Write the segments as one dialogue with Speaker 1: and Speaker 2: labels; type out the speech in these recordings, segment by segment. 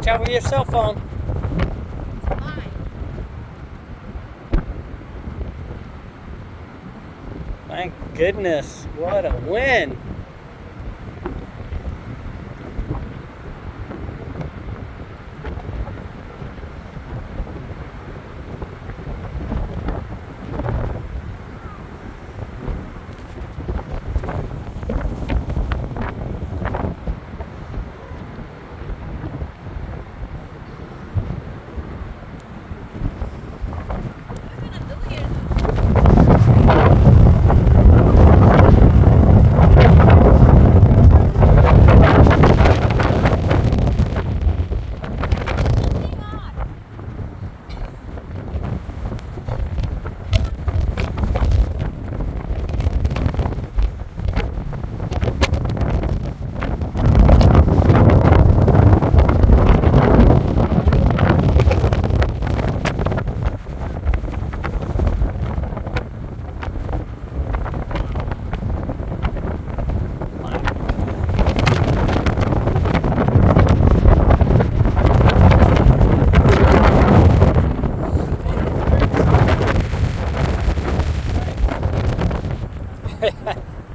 Speaker 1: Watch out with your cell phone.
Speaker 2: Mine.
Speaker 1: My goodness, what a win.
Speaker 2: What are you gonna do here? Moving on.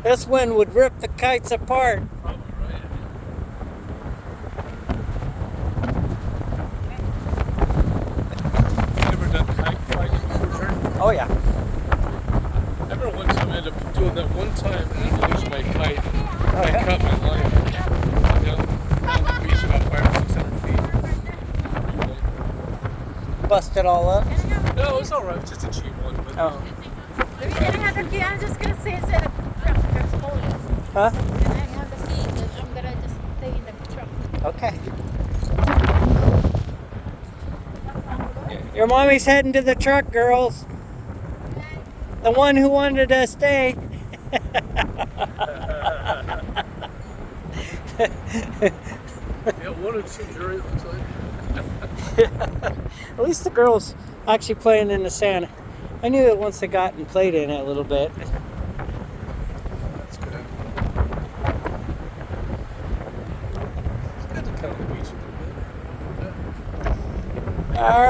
Speaker 1: This wind would rip the kites apart.
Speaker 3: Probably right. Ever done kite flying before?
Speaker 1: Oh yeah.
Speaker 3: I remember one time I ended up doing that one time and I lose my kite.
Speaker 1: Oh,
Speaker 3: I
Speaker 1: yeah?
Speaker 3: cut my line down the beach about 500 or 600 feet.
Speaker 1: Busted all up.
Speaker 3: No, it was alright. Just a cheap one. But
Speaker 1: Oh.
Speaker 2: Can I have the key? I'm just gonna say instead of truck, there's police.
Speaker 1: Huh?
Speaker 2: Can I have the key? 'Cause I'm gonna just stay in the truck.
Speaker 1: Okay. Your mommy's heading to the truck, girls. The one who wanted to stay.
Speaker 3: yeah, one or two jury looks like.
Speaker 1: At least the girls actually playing in the sand. I knew that once they got and played in it a little bit.
Speaker 3: That's good. It's good to cut on the beach a little bit.
Speaker 1: All